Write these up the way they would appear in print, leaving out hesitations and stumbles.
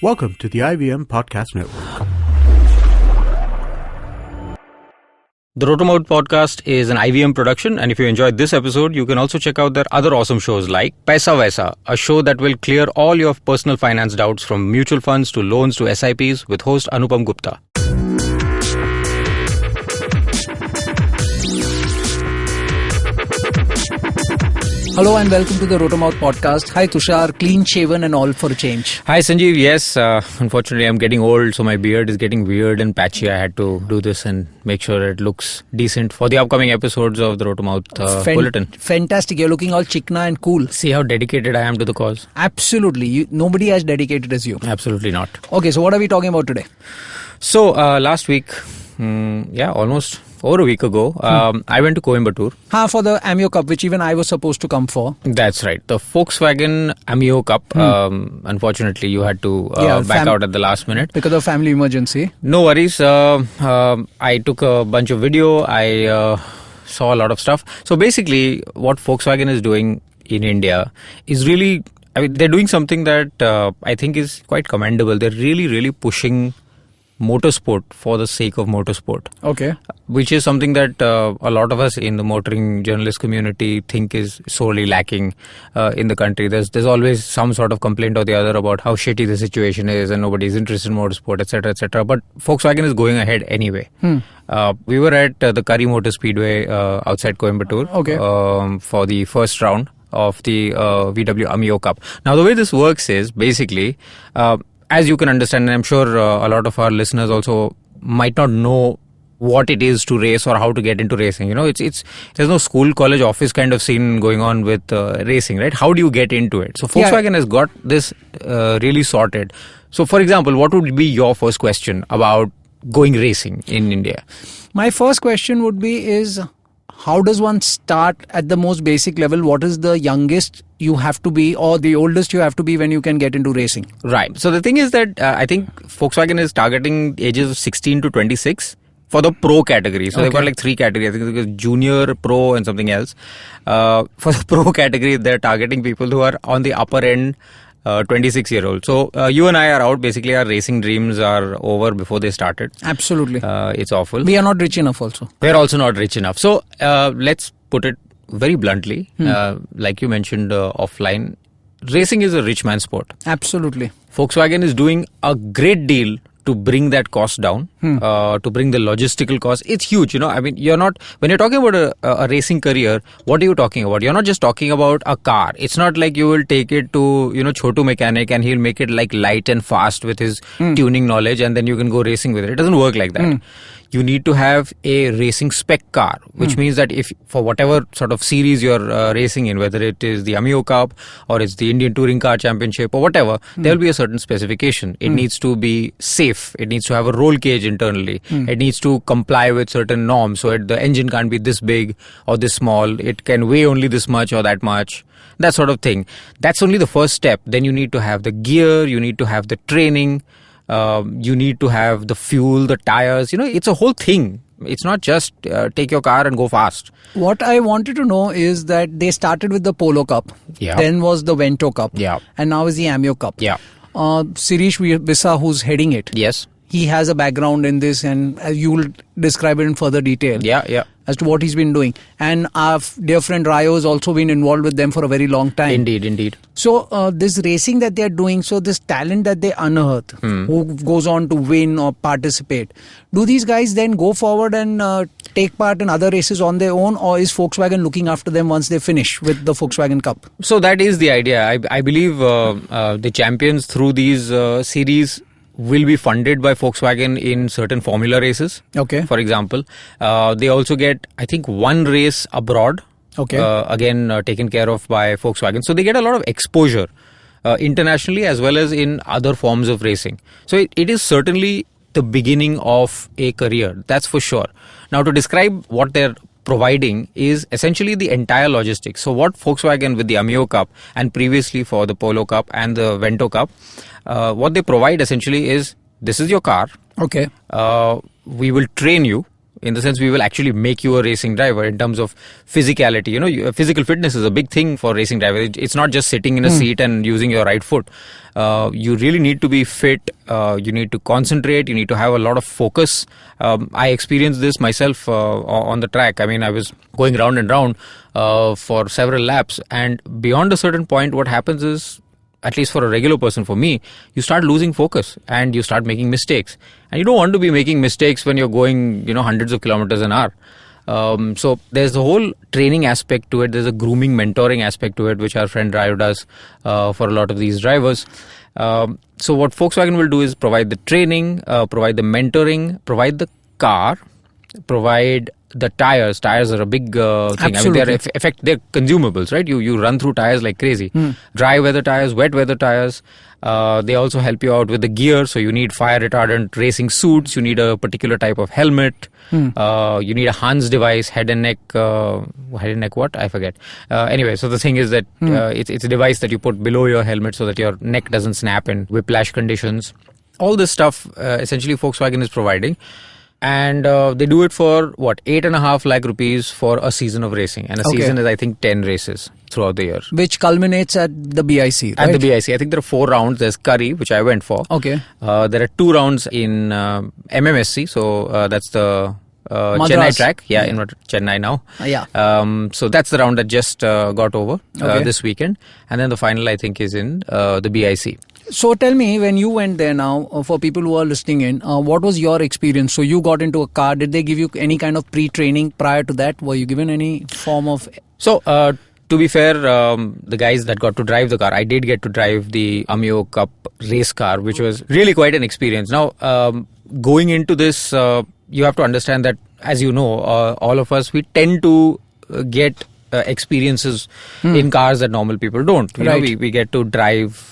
Welcome to the IVM Podcast Network. The Rotormouth Podcast is an IVM production, and if you enjoyed this episode, you can also check out their other awesome shows like Paisa Vaisa, a show that will clear all your personal finance doubts from mutual funds to loans to SIPs with host Anupam Gupta. Hello and welcome to the Rotormouth Podcast. Hi Tushar, clean shaven and all for a change. Hi Sanjeev, yes, unfortunately I'm getting old, so my beard is getting weird and patchy. I had to do this and make sure it looks decent for the upcoming episodes of the Rotormouth Bulletin. Fantastic, you're looking all chikna and cool. See how dedicated I am to the cause? Absolutely, nobody as dedicated as you. Absolutely not. Okay, so what are we talking about today? So last week, almost over a week ago, I went to Coimbatore. For the Ameo Cup, which even I was supposed to come for. That's right. The Volkswagen Ameo Cup. Unfortunately, you had to back out at the last minute. Because of family emergency. No worries. I took a bunch of video. I saw a lot of stuff. So basically, what Volkswagen is doing in India is really, they're doing something that I think is quite commendable. They're really pushing motorsport for the sake of motorsport. Okay. Which is something that a lot of us in the motoring journalist community think is sorely lacking in the country. There's always some sort of complaint or the other about how shitty the situation is and nobody's interested in motorsport, etc., etc. But Volkswagen is going ahead anyway. We were at the Curry Motor Speedway outside Coimbatore for the first round of the VW Ameo Cup. Now, the way this works is basically, as you can understand, and I'm sure a lot of our listeners also might not know what it is to race or how to get into racing. You know, there's no school, college, office kind of scene going on with racing, right? How do you get into it? So Volkswagen has got this really sorted. So, for example, what would be your first question about going racing in India? My first question would be how does one start at the most basic level? What is the youngest you have to be or the oldest you have to be when you can get into racing? Right. So the thing is that I think Volkswagen is targeting ages of 16 to 26 for the pro category. So they've got like three categories. I think it's junior, pro and something else. For the pro category, they're targeting people who are on the upper end, 26-year-old. So you and I are out. Basically, our racing dreams are over before they started. Absolutely. It's awful. We are not rich enough also. We're also not rich enough. So let's put it very bluntly. Like you mentioned offline, racing is a rich man's sport. Absolutely. Volkswagen is doing a great deal to bring that cost down, to bring the logistical cost. It's huge, you know. I mean, when you're talking about a racing career, what are you talking about? You're not just talking about a car. It's not like you will take it to, Chotu mechanic and he'll make it like light and fast with his tuning knowledge and then you can go racing with it. It doesn't work like that. You need to have a racing spec car, which means that if for whatever sort of series you're racing in, whether it is the Ameo Cup or it's the Indian Touring Car Championship or whatever, there will be a certain specification. It needs to be safe. It needs to have a roll cage internally. It needs to comply with certain norms. So the engine can't be this big or this small. It can weigh only this much or that much. That sort of thing. That's only the first step. Then you need to have the gear. You need to have the training. You need to have the fuel, the tires. It's a whole thing. It's not just take your car and go fast. What I wanted to know is that they started with the Polo Cup. Yeah. Then was the Vento Cup. Yeah. And now is the Ameo Cup. Yeah. Sirish Visa, who's heading it. Yes. He has a background in this and you will describe it in further detail. Yeah. As to what he's been doing. And our dear friend Rayo has also been involved with them for a very long time. Indeed. So this racing that they're doing, so this talent that they unearth, who goes on to win or participate, do these guys then go forward and take part in other races on their own, or is Volkswagen looking after them once they finish with the Volkswagen Cup? So that is the idea. I believe the champions through these series will be funded by Volkswagen in certain formula races. Okay. For example, they also get, I think, one race abroad. Okay. Again, taken care of by Volkswagen. So they get a lot of exposure internationally as well as in other forms of racing. So it is certainly the beginning of a career. That's for sure. Now, to describe what they're providing is essentially the entire logistics. So what Volkswagen with the Ameo Cup and previously for the Polo Cup and the Vento Cup, what they provide essentially is, this is your car. Okay. We will train you. in the sense we will actually make you a racing driver in terms of physicality. Physical fitness is a big thing for racing drivers. It's not just sitting in a seat and using your right foot. You really need to be fit. You need to concentrate. You need to have a lot of focus. I experienced this myself on the track. I mean, I was going round and round for several laps, and beyond a certain point, what happens is, at least for a regular person, for me, you start losing focus and you start making mistakes. And you don't want to be making mistakes when you're going, hundreds of kilometers an hour. So there's the whole training aspect to it. There's a grooming, mentoring aspect to it, which our friend Rayo does for a lot of these drivers. So what Volkswagen will do is provide the training, provide the mentoring, provide the car, provide the tires. Tires are a big thing. Absolutely. I mean, they're consumables, right? You run through tires like crazy. Dry weather tires, wet weather tires. They also help you out with the gear. So you need fire retardant racing suits. You need a particular type of helmet. You need a Hans device, head and neck what? I forget. Anyway, so the thing is that it's a device that you put below your helmet so that your neck doesn't snap in whiplash conditions. All this stuff essentially Volkswagen is providing. And they do it for 8.5 lakh rupees for a season of racing, and a season is, I think, 10 races throughout the year, which culminates at the BIC, right? At the BIC, I think there are 4 rounds. There's Curry, which I went for. Okay. There are 2 rounds in MMSC, so that's the Chennai track. Yeah, in Chennai now. Yeah. So that's the round that just got over this weekend, and then the final, I think, is in the BIC. So tell me, when you went there now, for people who are listening in, what was your experience? So you got into a car. Did they give you any kind of pre-training prior to that? Were you given any form of... So, to be fair, the guys that got to drive the car, I did get to drive the Ameo Cup race car, which was really quite an experience. Now, going into this, you have to understand that, as you know, all of us, we tend to get experiences in cars that normal people don't. You know, we get to drive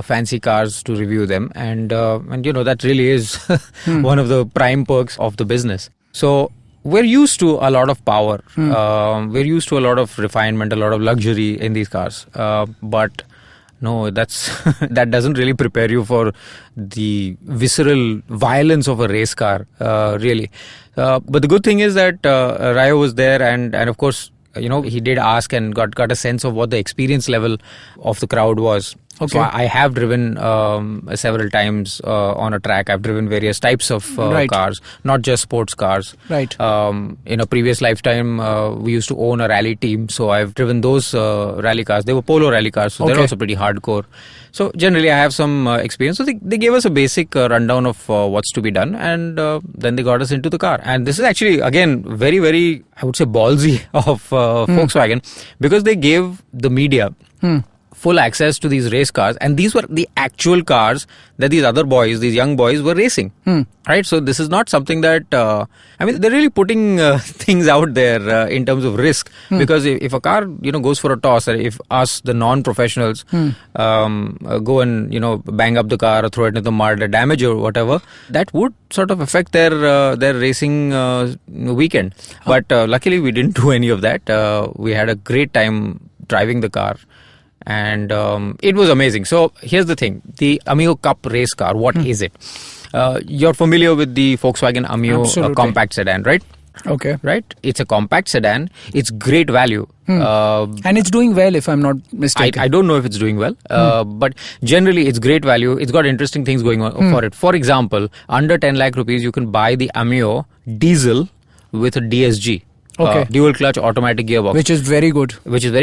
fancy cars to review them, and that really is one of the prime perks of the business. So we're used to a lot of power. We're used to a lot of refinement, a lot of luxury in these cars. But no, that doesn't really prepare you for the visceral violence of a race car, really. But the good thing is that Rayo was there, and of course, he did ask and got a sense of what the experience level of the crowd was. Okay. So I have driven several times on a track. I've driven various types of cars, not just sports cars. Right. In a previous lifetime, we used to own a rally team, so I've driven those rally cars. They were polo rally cars, so they're also pretty hardcore. So generally, I have some experience. So they gave us a basic rundown of what's to be done, and then they got us into the car. And this is actually, again, very, very, I would say, ballsy of Volkswagen, because they gave the media full access to these race cars, and these were the actual cars that these young boys were racing. Right? So this is not something that, they're really putting things out there in terms of risk, because if a car, goes for a toss, or if us, the non-professionals, go and, bang up the car or throw it into the mud or damage or whatever, that would sort of affect their racing weekend. But luckily we didn't do any of that. We had a great time driving the car. And it was amazing. So here's the thing. The Ameo Cup race car, what is it? You're familiar with the Volkswagen Ameo compact sedan, right? Okay. Right? It's a compact sedan. It's great value. And it's doing well, if I'm not mistaken. I don't know if it's doing well. But generally, it's great value. It's got interesting things going on for it. For example, under 10 lakh rupees, you can buy the Ameo diesel with a DSG. Dual clutch automatic gearbox, which is very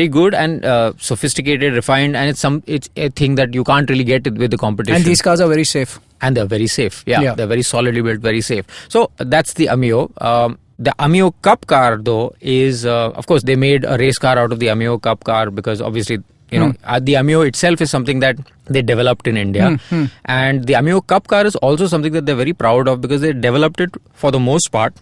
good and sophisticated, refined, and it's a thing that you can't really get with the competition. And these cars are very safe. And they're very safe. Yeah. They're very solidly built, very safe. So that's the Ameo. The Ameo Cup car, though, is of course they made a race car out of the Ameo Cup car, because obviously the Ameo itself is something that they developed in India. And the Ameo Cup car is also something that they're very proud of, because they developed it for the most part,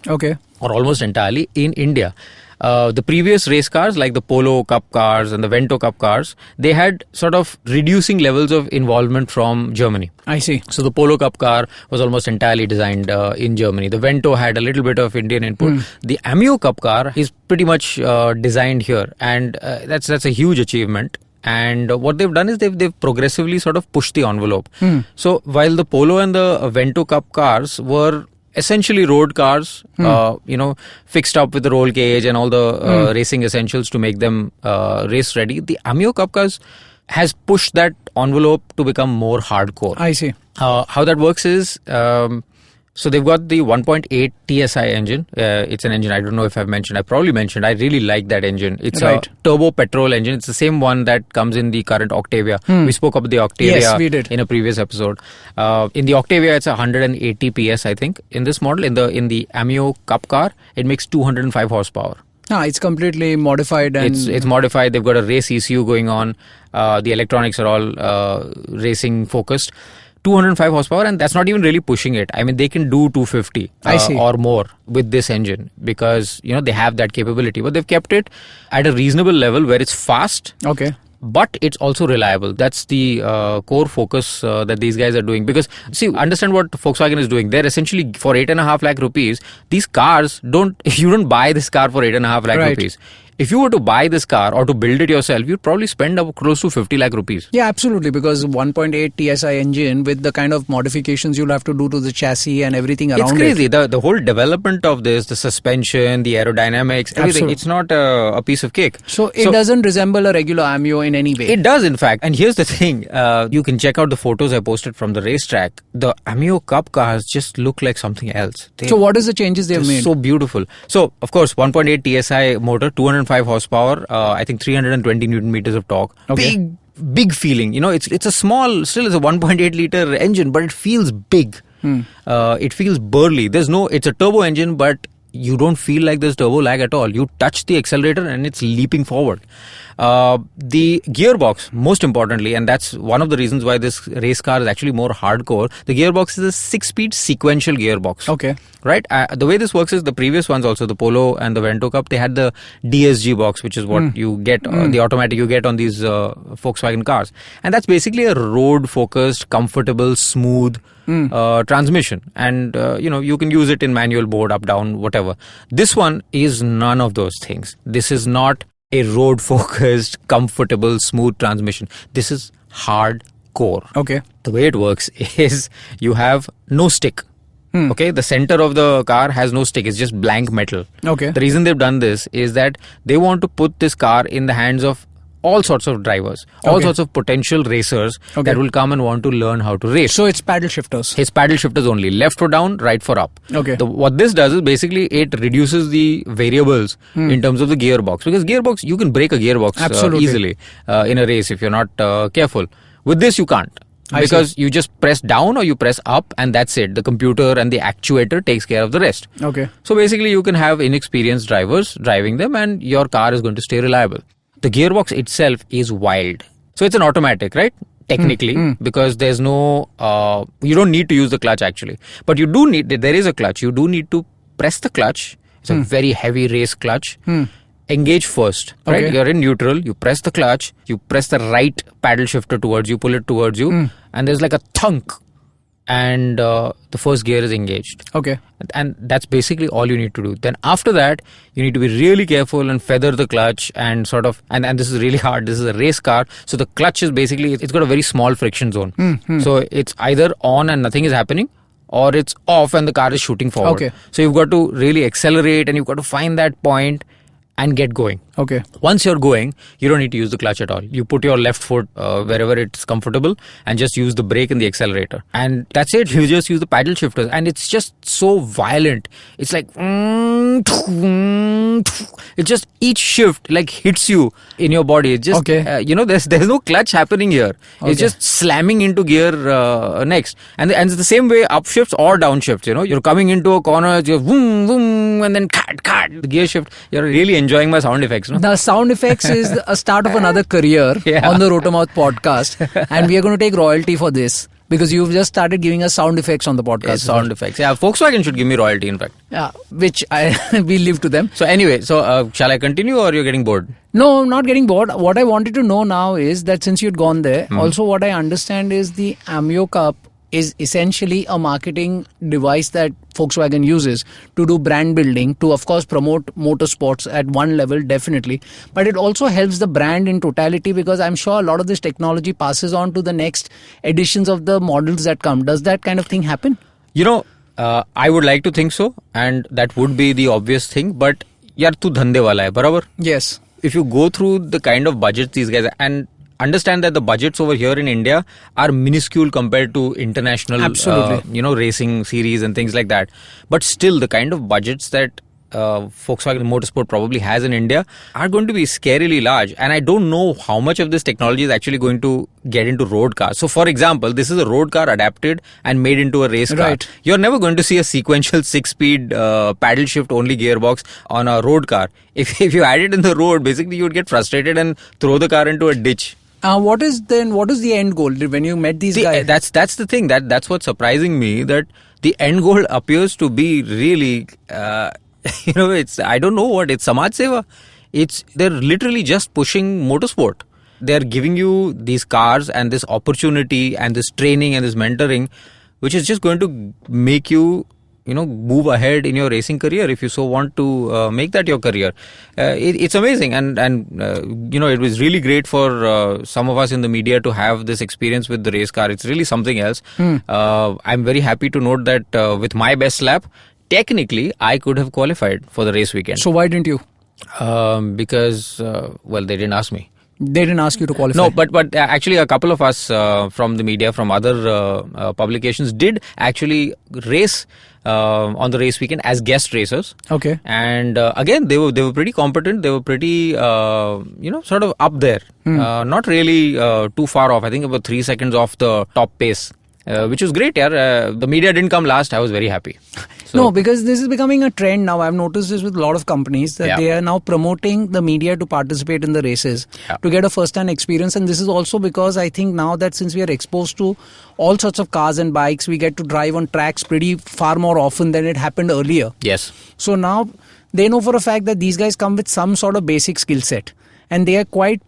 or almost entirely, in India. The previous race cars, like the Polo Cup cars and the Vento Cup cars, they had sort of reducing levels of involvement from Germany. I see. So the Polo Cup car was almost entirely designed in Germany. The Vento had a little bit of Indian input. The Ameo Cup car is pretty much designed here, and that's a huge achievement. And what they've done is they've progressively sort of pushed the envelope. So while the Polo and the Vento Cup cars were essentially road cars, fixed up with the roll cage and all the racing essentials to make them race ready. The Ameo Cup cars has pushed that envelope to become more hardcore. I see. How that works is, so they've got the 1.8 TSI engine. It's an engine I don't know if I've mentioned. I probably mentioned. I really like that engine. It's a turbo petrol engine. It's the same one that comes in the current Octavia. We spoke about the Octavia in a previous episode. In the Octavia, it's 180 PS, I think. In this model, in the Ameo Cup car, it makes 205 horsepower. It's completely modified. And it's modified. They've got a race ECU going on. The electronics are all racing focused. 205 horsepower, and that's not even really pushing it. I mean, they can do 250 or more with this engine because, they have that capability. But they've kept it at a reasonable level where it's fast. Okay. But it's also reliable. That's the core focus that these guys are doing. Because, see, understand what Volkswagen is doing. They're essentially, for 8.5 lakh rupees, these cars you don't buy this car for 8.5 lakh rupees. If you were to buy this car or to build it yourself, you'd probably spend close to 50 lakh rupees. Yeah, absolutely. Because 1.8 TSI engine with the kind of modifications you'll have to do to the chassis and everything around it. It's crazy. The whole development of this, the suspension, the aerodynamics, everything. Absolutely. It's not a piece of cake. So it doesn't resemble a regular Ameo in any way. It does, in fact. And here's the thing. You can check out the photos I posted from the racetrack. The Ameo Cup cars just look like something else. So what is the changes they've made? So beautiful. So, of course, 1.8 TSI motor, 205 horsepower, I think 320 Newton meters of torque. Okay. Big feeling. It's a small, still is a 1.8 liter engine, but it feels big. It feels burly. It's a turbo engine, but you don't feel like there's turbo lag at all. You touch the accelerator and it's leaping forward. The gearbox, most importantly, and that's one of the reasons why this race car is actually more hardcore. The gearbox is a 6-speed sequential gearbox. Okay. Right? The way this works is the previous ones also, the Polo and the Vento Cup, they had the DSG box, which is what you get, the automatic you get on these Volkswagen cars. And that's basically a road-focused, comfortable, smooth transmission. And, you can use it in manual mode, up, down, whatever. This one is none of those things. This is not a road-focused, comfortable, smooth transmission. This is hardcore. Okay. The way it works is you have no stick. Okay, the center of the car has no stick. It's just blank metal. Okay. The reason they've done this is that they want to put this car in the hands of all sorts of drivers, all sorts of potential racers that will come and want to learn how to race. So it's paddle shifters. It's paddle shifters only, left for down, right for up. Okay. What this does is basically it reduces the variables in terms of the gearbox, because gearbox, you can break a gearbox easily in a race if you're not careful. With this, you can't. Because you just press down or you press up and that's it. The computer and the actuator takes care of the rest. Okay. So basically you can have inexperienced drivers driving them and your car is going to stay reliable. The gearbox itself is wild. So it's an automatic, right? Technically, because there's no, you don't need to use the clutch actually. But there is a clutch. You do need to press the clutch. It's a very heavy race clutch. Engage first, right? Okay. You're in neutral, you press the clutch, you press the right paddle shifter towards you, pull it towards you, and there's like a thunk, and the first gear is engaged. Okay. And that's basically all you need to do. Then after that, you need to be really careful and feather the clutch and sort of, and this is really hard. This is a race car. So the clutch is basically, it's got a very small friction zone. So it's either on and nothing is happening, or it's off and the car is shooting forward. Okay. So you've got to really accelerate and you've got to find that point and get going. Okay. Once you're going, you don't need to use the clutch at all. You put your left foot wherever it's comfortable and just use the brake and the accelerator. And that's it. You just use the paddle shifters. And it's just so violent. It's like, it's just each shift like hits you in your body. It's just, there's no clutch happening here. Okay. It's just slamming into gear next. And it's the same way up shifts or down shifts. You're coming into a corner, you're boom, boom, and then cut, the gear shift. You're really enjoying my sound effects. No? The sound effects is a start of another career on the Rotormouth podcast, and we are going to take royalty for this because you've just started giving us sound effects on the podcast. Yes, sound effects. Yeah, Volkswagen should give me royalty, in fact. Yeah, which we leave to them. So anyway, shall I continue or you're getting bored? No, I'm not getting bored. What I wanted to know now is that since you'd gone there, also what I understand is the Ameo Cup is essentially a marketing device that Volkswagen uses to do brand building, to of course promote motorsports at one level, definitely. But it also helps the brand in totality, because I'm sure a lot of this technology passes on to the next editions of the models that come. Does that kind of thing happen? I would like to think so, and that would be the obvious thing. But yaar, tu dhande wala hai, barabar? Yes. If you go through the kind of budgets these guys and understand that the budgets over here in India are minuscule compared to international, racing series and things like that. But still, the kind of budgets that Volkswagen Motorsport probably has in India are going to be scarily large, and I don't know how much of this technology is actually going to get into road cars. So for example, this is a road car adapted and made into a race car. Right. You're never going to see a sequential 6-speed paddle shift only gearbox on a road car. If you had it in the road, basically you would get frustrated and throw the car into a ditch. What is the end goal when you met these guys? That's the thing. That's what's surprising me, that the end goal appears to be really it's, I don't know what, it's Samaj Seva. They're literally just pushing motorsport. They're giving you these cars and this opportunity and this training and this mentoring, which is just going to make you, move ahead in your racing career if you so want to make that your career. It's amazing, and it was really great for some of us in the media to have this experience with the race car. It's really something else. I'm very happy to note that with my best lap, technically, I could have qualified for the race weekend. So why didn't you? Because they didn't ask me. They didn't ask you to qualify? No, but actually a couple of us from the media, from other publications, did actually race on the race weekend as guest racers. Okay. And again, they were pretty competent. They were pretty, sort of up there. Not really too far off. I think about 3 seconds off the top pace. Which was great, yeah. The media didn't come last. I was very happy. So, no, because this is becoming a trend now. I've noticed this with a lot of companies that they are now promoting the media to participate in the races to get a first-hand experience. And this is also because I think now that since we are exposed to all sorts of cars and bikes, we get to drive on tracks far more often than it happened earlier. Yes. So now they know for a fact that these guys come with some sort of basic skill set, and they are quite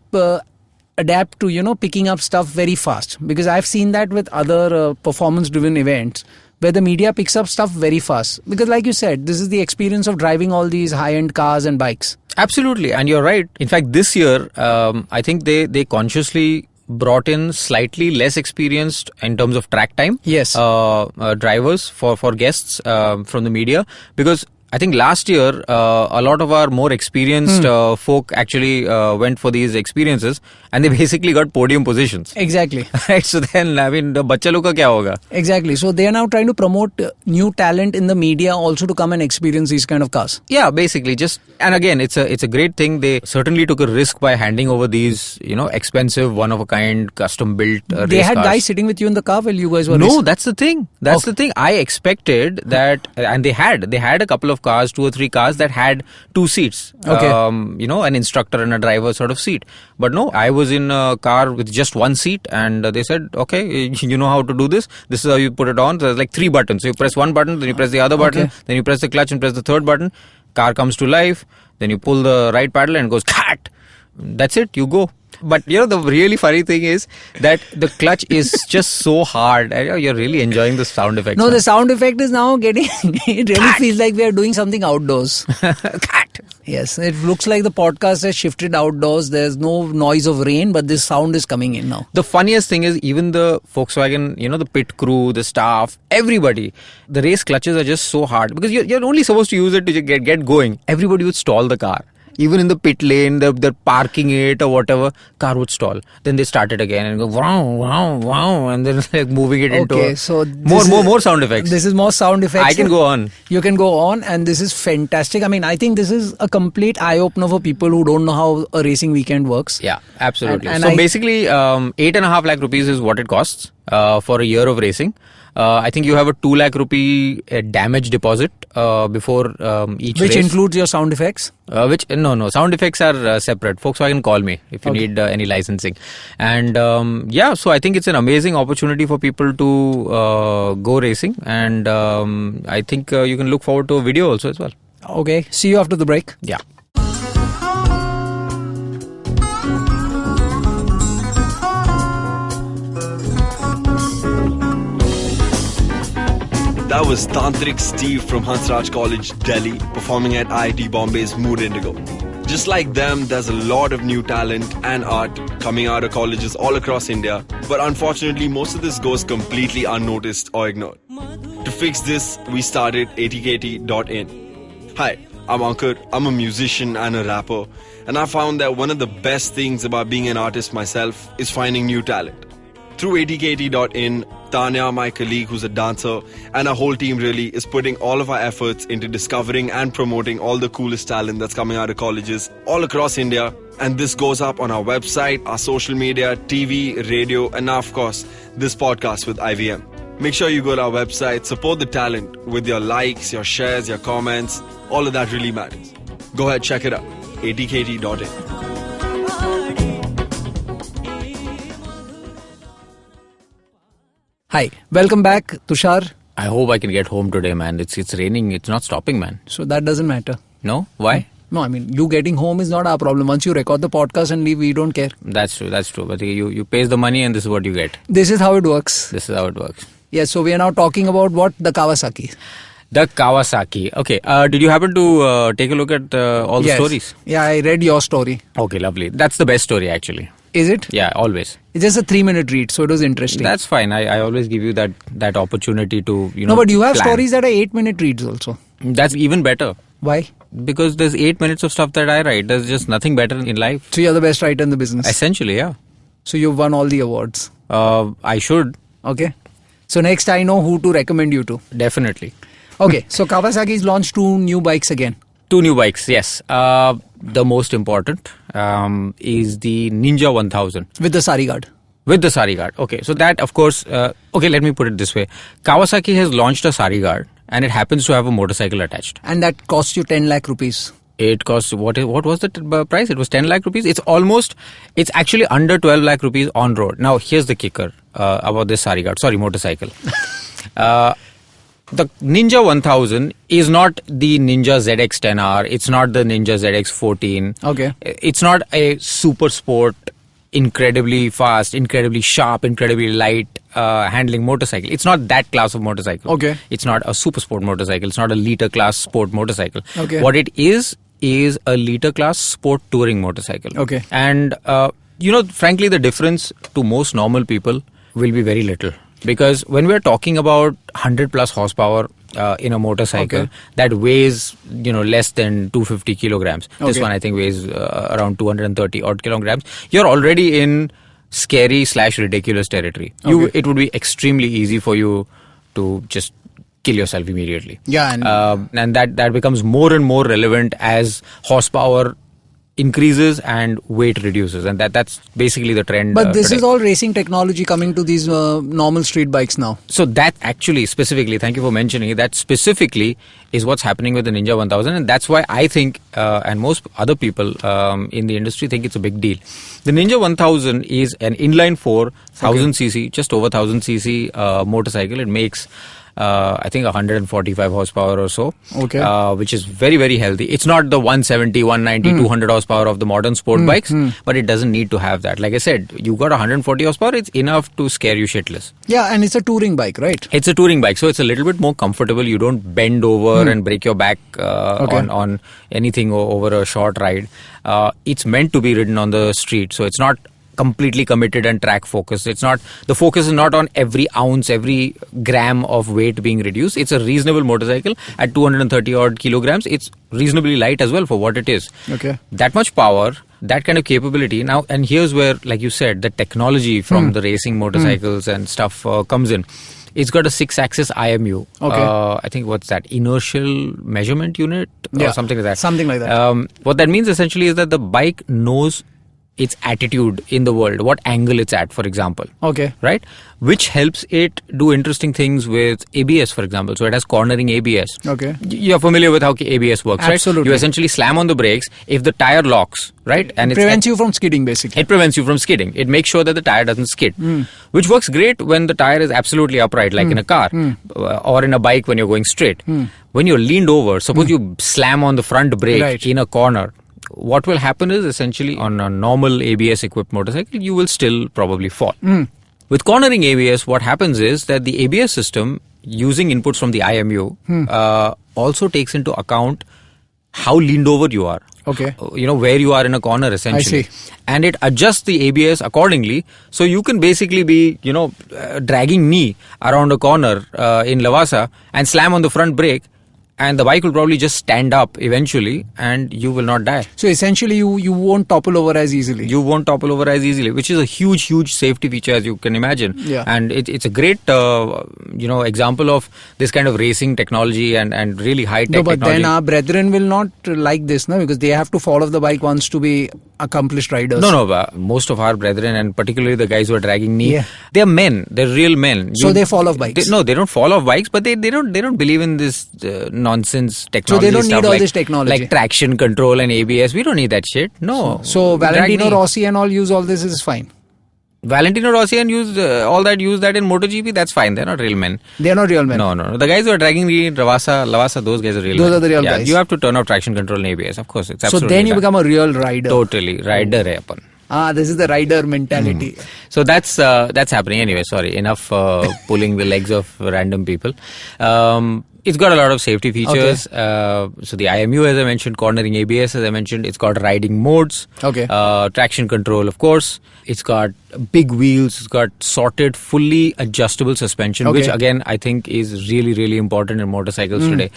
adapt to picking up stuff very fast, because I've seen that with other performance driven events where the media picks up stuff very fast, because like you said, this is the experience of driving all these high end cars and bikes. Absolutely, and you're right. In fact, this year I think they consciously brought in slightly less experienced in terms of track time drivers for guests from the media, because I think last year a lot of our more experienced folk actually went for these experiences, and they basically got podium positions. Exactly. Right. So then, I mean, the bachcha log ka kya hoga? Exactly. So they are now trying to promote new talent in the media also to come and experience these kind of cars. Yeah, basically. And again, it's a great thing. They certainly took a risk by handing over these, expensive, one of a kind, custom built race cars. They had guys sitting with you in the car while you guys were racing? No, that's the thing. That's the thing. I expected that, and they had a couple of cars, 2 or 3 cars that had 2 seats. Okay. An instructor and a driver sort of seat. But no, I was in a car with just 1 seat, and they said, okay, you know how to do this. This is how you put it on. So there's like 3 buttons. So you press one button, then you press the other button, then you press the clutch and press the third button. Car comes to life. Then you pull the right paddle and it goes cat. That's it. You go. But the really funny thing is that the clutch is just so hard. You're really enjoying the sound effect. No, the sound effect is now getting. It really feels like we are doing something outdoors. Cat. Yes, it looks like the podcast has shifted outdoors. There's no noise of rain, but this sound is coming in now. The funniest thing is even the Volkswagen, the pit crew, the staff, everybody, the race clutches are just so hard because you're only supposed to use it to get going. Everybody would stall the car. Even in the pit lane, they're parking it or whatever, car would stall. Then they start it again and go wow, wow, wow, and then like moving it into so more sound effects. This is more sound effects. I can go on. You can go on, and this is fantastic. I mean, I think this is a complete eye opener for people who don't know how a racing weekend works. Yeah, absolutely. And so basically, 8.5 lakh rupees is what it costs for a year of racing. I think you have a 2 lakh rupee damage deposit before each race. Which includes your sound effects? No, sound effects are separate. Volkswagen call me if you need any licensing. And so I think it's an amazing opportunity for people to go racing. And I think you can look forward to a video also as well. Okay, see you after the break. Yeah. That was Tantrik Steve from Hansraj College, Delhi, performing at IIT Bombay's Mood Indigo. Just like them, there's a lot of new talent and art coming out of colleges all across India, but unfortunately most of this goes completely unnoticed or ignored. To fix this, we started atkt.in. Hi, I'm Ankar. I'm a musician and a rapper, and I found that one of the best things about being an artist myself is finding new talent. Through atkt.in, Tanya, my colleague who's a dancer, and our whole team really is putting all of our efforts into discovering and promoting all the coolest talent that's coming out of colleges all across India. And this goes up on our website, our social media, TV, radio, and now, of course, this podcast with IVM. Make sure you go to our website, support the talent with your likes, your shares, your comments. All of that really matters. Go ahead, check it out. atkt.in. Hi, welcome back, Tushar. I hope I can get home today, man. It's raining. It's not stopping, man. So that doesn't matter. No? Why? No, I mean, you getting home is not our problem. Once you record the podcast and leave, we don't care. That's true. But you pay the money and this is what you get. This is how it works. Yes, so we are now talking about what? The Kawasaki. The Kawasaki. Okay. Did you happen to take a look at all the stories? Yeah, I read your story. Okay, lovely. That's the best story, actually. Is it? Yeah, always. It's just a 3-minute read, so it was interesting. That's fine. I always give you that opportunity to, No, but you have stories that are 8-minute reads also. That's even better. Why? Because there's 8 minutes of stuff that I write. There's just nothing better in life. So you're the best writer in the business? Essentially, yeah. So you've won all the awards? I should. Okay. So next I know who to recommend you to. Definitely. Okay, so Kawasaki's launched 2 new bikes again. 2 new bikes, yes. The most important is the Ninja 1000. With the sari guard. With the sari guard. Okay, so that of course, okay, let me put it this way. Kawasaki has launched a sari guard and it happens to have a motorcycle attached. And that costs you 10 lakh rupees. It costs, what was the price? It was 10 lakh rupees. It's actually under 12 lakh rupees on road. Now, here's the kicker about this sari guard. Sorry, motorcycle. The Ninja 1000 is not the Ninja ZX-10R. It's not the Ninja ZX-14. Okay. It's not a super sport, incredibly fast, incredibly sharp, incredibly light handling motorcycle. It's not that class of motorcycle. Okay. It's not a super sport motorcycle. It's not a liter class sport motorcycle. Okay. What it is a liter class sport touring motorcycle. Okay. And, frankly, the difference to most normal people will be very little. Because when we're talking about 100 plus horsepower in a motorcycle that weighs, less than 250 kilograms. This one I think weighs around 230 odd kilograms. You're already in scary/ridiculous territory. It would be extremely easy for you to just kill yourself immediately. Yeah. And that becomes more and more relevant as horsepower increases and weight reduces, and that's basically the trend. But this today. is all racing technology coming to these normal street bikes now. So that actually specifically, thank you for mentioning it, that specifically is what's happening with the Ninja 1000, and that's why I think and most other people in the industry think it's a big deal. The Ninja 1000 is an inline 4 1000cc, just over 1000cc motorcycle. It makes I think 145 horsepower or so, which is very, very healthy. It's not the 170, 190, 200 horsepower of the modern sport bikes, but it doesn't need to have that. Like I said, you got 140 horsepower, it's enough to scare you shitless. Yeah, and it's a touring bike, right? It's a touring bike, so it's a little bit more comfortable. You don't bend over and break your back on anything over a short ride. It's meant to be ridden on the street, so it's not completely committed and track focused. The focus is not on every ounce, every gram of weight being reduced. It's a reasonable motorcycle at 230 odd kilograms. It's reasonably light as well for what it is. Okay. That much power, that kind of capability. Now, and here's where, like you said, the technology from the racing motorcycles and stuff comes in. It's got a 6-axis IMU. I think what's that? Inertial measurement unit or something like that. Something like that. What that means essentially is that the bike knows its attitude in the world, what angle it's at, for example. Okay. Right? Which helps it do interesting things with ABS, for example. So it has cornering ABS. Okay. You're familiar with how ABS works, Absolutely. right? You essentially slam on the brakes. If the tire locks, right? And it prevents you from skidding, basically. It prevents you from skidding. It makes sure that the tire doesn't skid. Which works great when the tire is absolutely upright, like in a car. Or in a bike when you're going straight. When you're leaned over, suppose you slam on the front brake in a corner. What will happen is essentially on a normal ABS equipped motorcycle, you will still probably fall. With cornering ABS, what happens is that the ABS system, using inputs from the IMU, also takes into account how leaned over you are. Okay. Where you are in a corner essentially. I see. And it adjusts the ABS accordingly. So you can basically be, dragging knee around a corner in Lavasa and slam on the front brake. And the bike will probably just stand up eventually and you will not die. So essentially you won't topple over as easily. You won't topple over as easily, which is a huge, huge safety feature as you can imagine. Yeah. And it's a great, example of this kind of racing technology and really high-tech technology. No, but then our brethren will not like this, no? Because they have to fall off the bike once to be accomplished riders. No. Most of our brethren, and particularly the guys who are dragging knee, Yeah. they're men. They're real men. So they fall off bikes. They don't fall off bikes, but they don't believe in this nonsense technology. So they don't stuff need all this technology. like traction control and ABS. We don't need that shit. No. So Drag Valentino knee. Rossi and all use all this is fine. Valentino Rossi and use that in MotoGP. That's fine. They're not real men. They're not real men. No. The guys who are dragging the Lavasa, those guys are real. Those men. are the real guys. You have to turn off traction control and ABS. Of course, it's So absolutely. then you that. become a real rider. Totally rider hai apan. This is the rider mentality. So that's happening anyway. Sorry, enough pulling the legs of random people. It's got a lot of safety features. So the IMU, as I mentioned, cornering ABS, as I mentioned, it's got riding modes. Okay. Traction control, of course. It's got big wheels. It's got sorted, fully adjustable suspension, which again I think is really, really important in motorcycles today.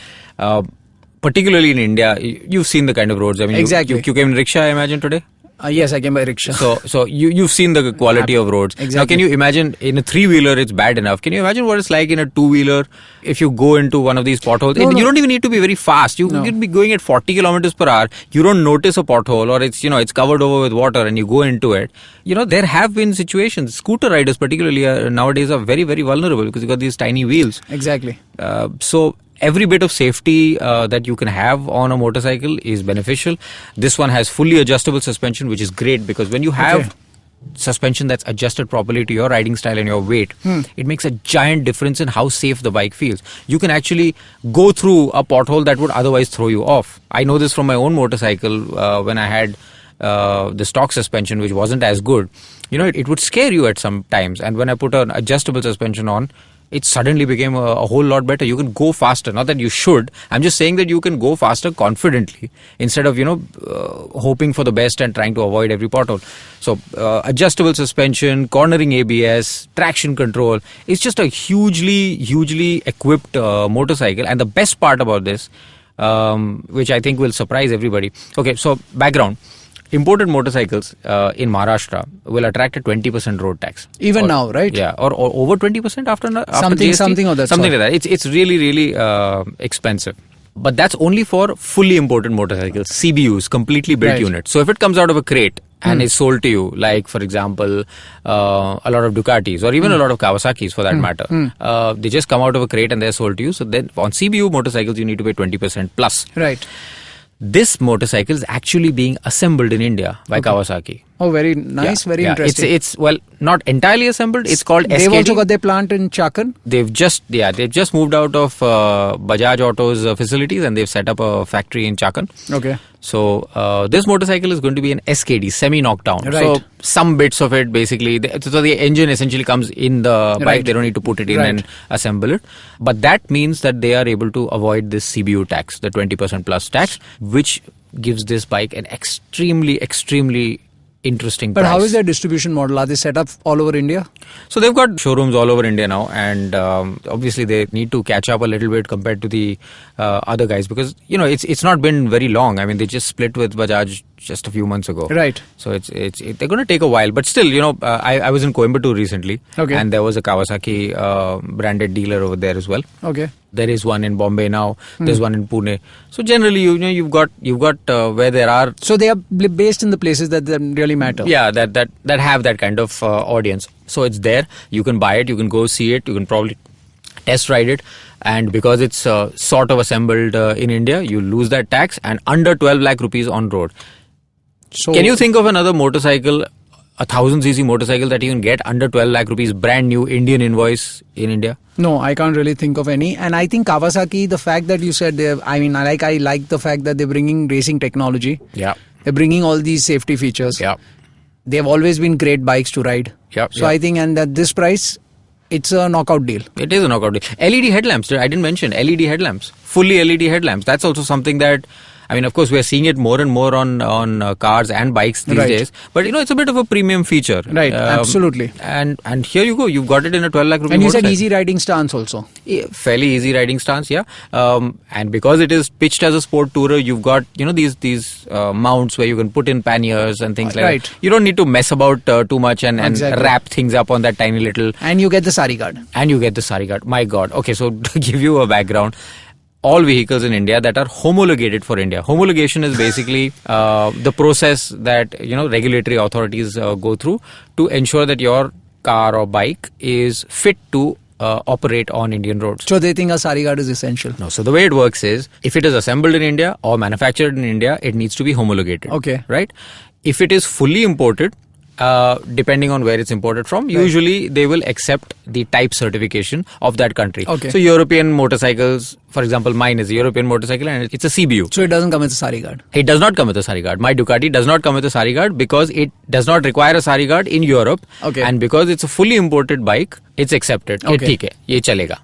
Particularly in India, you've seen the kind of roads. I mean, Exactly. you came in rickshaw, I imagine, today. Yes, I came by rickshaw. So you've seen the quality of roads. Exactly. Now, can you imagine in a 3-wheeler it's bad enough? Can you imagine what it's like in a 2-wheeler if you go into one of these potholes? No. You don't even need to be very fast. You can be going at 40 kilometers per hour. You don't notice a pothole, or it's covered over with water, and you go into it. There have been situations. Scooter riders, particularly nowadays, are very, very vulnerable because you got these tiny wheels. Exactly. So every bit of safety that you can have on a motorcycle is beneficial. This one has fully adjustable suspension, which is great because when you have suspension that's adjusted properly to your riding style and your weight, it makes a giant difference in how safe the bike feels. You can actually go through a pothole that would otherwise throw you off. I know this from my own motorcycle when I had the stock suspension, which wasn't as good. It would scare you at some times, and when I put an adjustable suspension on, it suddenly became a whole lot better. You can go faster. Not that you should. I'm just saying that you can go faster confidently instead of, hoping for the best and trying to avoid every pothole. So, adjustable suspension, cornering ABS, traction control. It's just a hugely, hugely equipped motorcycle. And the best part about this, which I think will surprise everybody. Okay, so background. Imported motorcycles in Maharashtra will attract a 20% road tax. Even now, right? Yeah, or over 20% after Something GST? of that Something sort. like that. It's really, really expensive. But that's only for fully imported motorcycles, CBUs, completely built Right. units. So if it comes out of a crate and is sold to you, like for example, a lot of Ducatis or even a lot of Kawasaki's for that matter, they just come out of a crate and they're sold to you. So then on CBU motorcycles, you need to pay 20% plus. Right. This motorcycle is actually being assembled in India by Kawasaki. Oh, very nice, very interesting. It's not entirely assembled. It's called They've SKD. also got their plant in Chakan. They've just moved out of Bajaj Auto's facilities and they've set up a factory in Chakan. Okay. So this motorcycle is going to be an SKD, semi-knockdown. Right. So some bits of it basically, so the engine essentially comes in the bike. Right. They don't need to put it in Right. and assemble it. But that means that they are able to avoid this CBU tax, the 20% plus tax, which gives this bike an extremely, extremely interesting But price. how is their distribution model? Are they set up all over India? So they've got showrooms all over India now, and obviously they need to catch up a little bit compared to the other guys because it's not been very long. I mean, they just split with Bajaj just a few months ago. Right. So they're going to take a while, but still, I was in Coimbatore recently, Okay. and there was a Kawasaki branded dealer over there as well. Okay. There is one in Bombay now. There's one in Pune. So generally, you've got where there are. So they are based in the places that really matter. Yeah, that have that kind of audience. So it's there. You can buy it. You can go see it. You can probably test ride it. And because it's sort of assembled in India, you lose that tax and under 12 lakh rupees on road. So Can you think of another motorcycle, 1,000cc motorcycle that you can get under 12 lakh rupees, brand new Indian invoice in India? No, I can't really think of any. And I think Kawasaki, the fact that you said I like the fact that they're bringing racing technology. Yeah. They're bringing all these safety features. Yeah. They've always been great bikes to ride. Yep, So yep. I think, and at this price, it's a knockout deal. It is a knockout deal. LED headlamps. I didn't mention LED headlamps. Fully LED headlamps. That's also something that I mean, of course, we are seeing it more and more on cars and bikes these days. But it's a bit of a premium feature. Right, absolutely. And here you go. You've got it in a 12 lakh rupee And you motorcycle. said easy riding stance also. Yeah, fairly easy riding stance, yeah. And because it is pitched as a sport tourer, you've got these mounts where you can put in panniers and things like that. You don't need to mess about too much and wrap things up on that tiny little. And you get the sari guard. My God. Okay, so to give you a background, all vehicles in India that are homologated for India. Homologation is basically the process that regulatory authorities go through to ensure that your car or bike is fit to operate on Indian roads. So they think a sari guard is essential. No, so the way it works is, if it is assembled in India or manufactured in India, it needs to be homologated. Okay. Right? If it is fully imported, depending on where it's imported from, usually they will accept the type certification of that country. Okay. So European motorcycles, for example, mine is a European motorcycle and it's a CBU. So it doesn't come with a sari guard. It does not come with a sari guard. My Ducati does not come with a sari guard because it does not require a sari guard in Europe. Okay. And because it's a fully imported bike, it's accepted. Okay. Ye theek hai, ye chalega.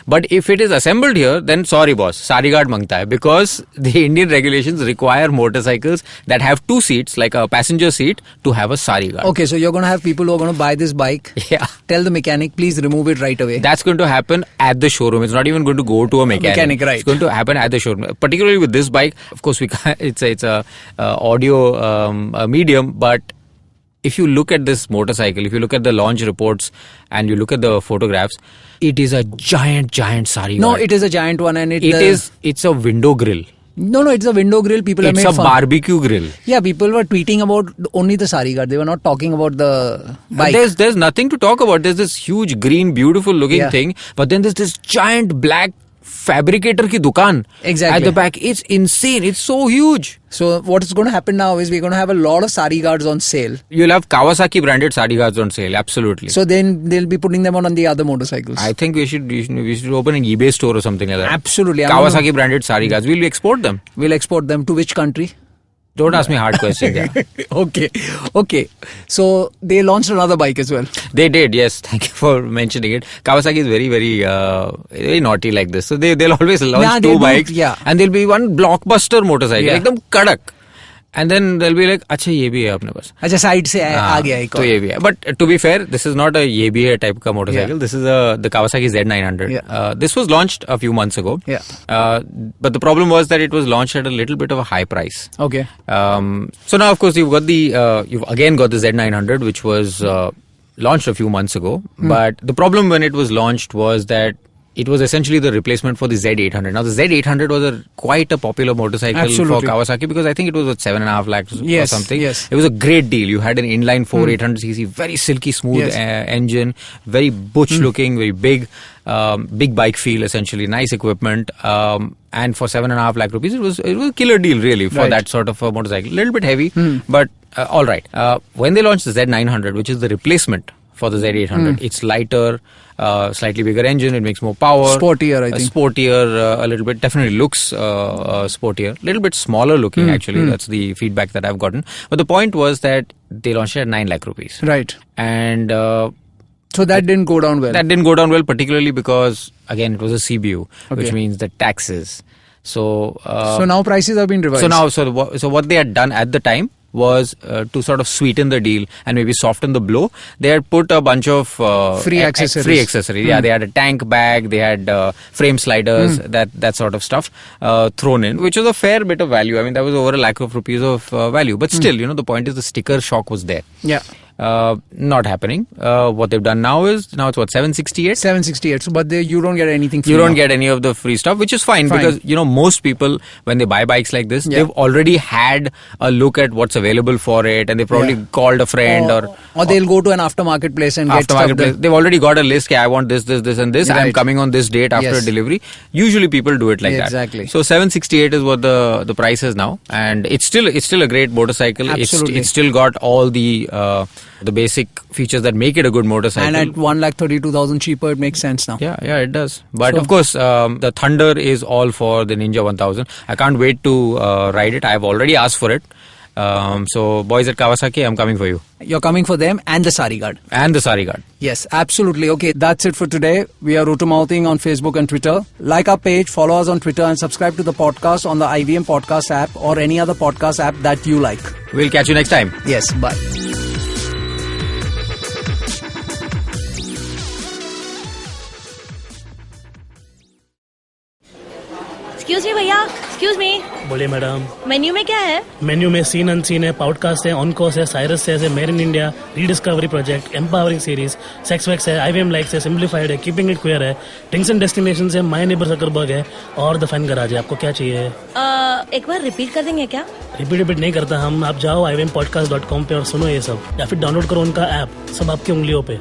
But if it is assembled here, then sorry boss, sari guard mangta hai, because the Indian regulations require motorcycles that have 2 seats, like a passenger seat, to have a sari guard. Okay, so you're going to have people who are going to buy this bike. Yeah. Tell the mechanic, please remove it right away. That's going to happen at the showroom. It's not even going to go to a mechanic. Right. It's going to happen at the showroom. Particularly with this bike, of course, we can't, it's a audio medium, but if you look at this motorcycle, if you look at the launch reports and you look at the photographs, it is a giant sari guard. No, it is a giant one, and it's a window grill. No, it's a window grill. People have made fun. It's a barbecue grill. Yeah, people were tweeting about only the sari guard. They were not talking about the bike. There's nothing to talk about. There's this huge green, beautiful looking thing, but then there's this giant black fabricator ki dukan at the back. It's insane. It's so huge. So what is going to happen now is we're going to have a lot of sari guards on sale. You'll have Kawasaki branded sari guards on sale. Absolutely. So then they'll be putting them on the other motorcycles. I think we should open an eBay store or something like that. Absolutely. Kawasaki branded sari guards. We'll export them. We'll export them to which country? Don't ask me hard questions. Yeah. Okay. So they launched another bike as well. They did, yes. Thank you for mentioning it. Kawasaki is very, very, very naughty like this. So they'll always launch 2 bikes. Yeah. And there'll be one blockbuster motorcycle. Ekdam kadak. And then they'll be like, अच्छा ये भी है अपने पास. अच्छा side से आ गया एक तो ये भी है. But to be fair, this is not a ये भी है type का motorcycle. Yeah. This is the Kawasaki Z900. Yeah. This was launched a few months ago. Yeah. But the problem was that it was launched at a little bit of a high price. Okay. So now of course you've again got the Z900, which was launched a few months ago. But the problem when it was launched was that it was essentially the replacement for the Z800. Now the Z800 was quite a popular motorcycle for Kawasaki because I think it was at 7.5 lakhs or something. Yes. It was a great deal. You had an inline 4 800cc, very silky smooth engine, very butch looking, very big, big bike feel essentially, nice equipment. And for 7.5 lakh rupees, it was a killer deal really for that sort of a motorcycle. A little bit heavy, but all right. When they launched the Z900, which is the replacement for the Z800, it's lighter, slightly bigger engine, it makes more power. Sportier, I think. Sportier, a little bit, definitely looks sportier. A little bit smaller looking, actually. That's the feedback that I've gotten. But the point was that they launched it at 9 lakh rupees. Right. And so that didn't go down well. That didn't go down well, particularly because, again, it was a CBU, which means the taxes. So now prices have been revised. So what they had done at the time was to sort of sweeten the deal and maybe soften the blow. They had put a bunch of free accessories. Yeah, they had a tank bag, they had frame sliders, that sort of stuff thrown in, which was a fair bit of value. I mean, that was over 1 lakh rupees of value. But still, the point is the sticker shock was there. Yeah. Not happening. What they've done now is, it's what, 768? 768. So, but you don't get anything free. You don't get any of the free stuff, which is fine. Because, most people, when they buy bikes like this, they've already had a look at what's available for it, and they probably called a friend or they'll go to an aftermarket place and get stuff there. They've already got a list. I want this, and this. Right. I'm coming on this date after delivery. Usually people do it like that. Exactly. So 768 is what the price is now, and it's still a great motorcycle. Absolutely. It's still got all the basic features that make it a good motorcycle. And at 1,32,000 cheaper, it makes sense now. Yeah, it does. But of course, the Thunder is all for the Ninja 1000. I can't wait to ride it. I've already asked for it. So boys at Kawasaki, I'm coming for you. You're coming for them and the sari guard. And the sari guard. Yes, absolutely. Okay, that's it for today. We are Rotormouthing on Facebook and Twitter. Like our page, follow us on Twitter and subscribe to the podcast on the IVM Podcast app or any other podcast app that you like. We'll catch you next time. Yes, bye. Excuse me भैया, excuse me, बोलिए madam. Menu में क्या है? Menu में scene unseen है, podcast है, on course है, Cyrus है, made in India, rediscovery project, empowering series, sex wax है, IVM लाइक्स है, सिंप्लीफाइड है, कीपिंग इट क्वियर है, थिंग्स एंड डेस्टिनेशंस है, माय नेबर सकरबर्ग है और द फैन गराज है। आपको क्या चाहिए? एक बार रिपीट कर देंगे क्या? रिपीट नहीं करता हम। आप जाओ IVMpodcast.com पे और सुनो ये सब, या फिर डाउनलोड करो उनका ऐप, सब आपकी उंगलियों पे।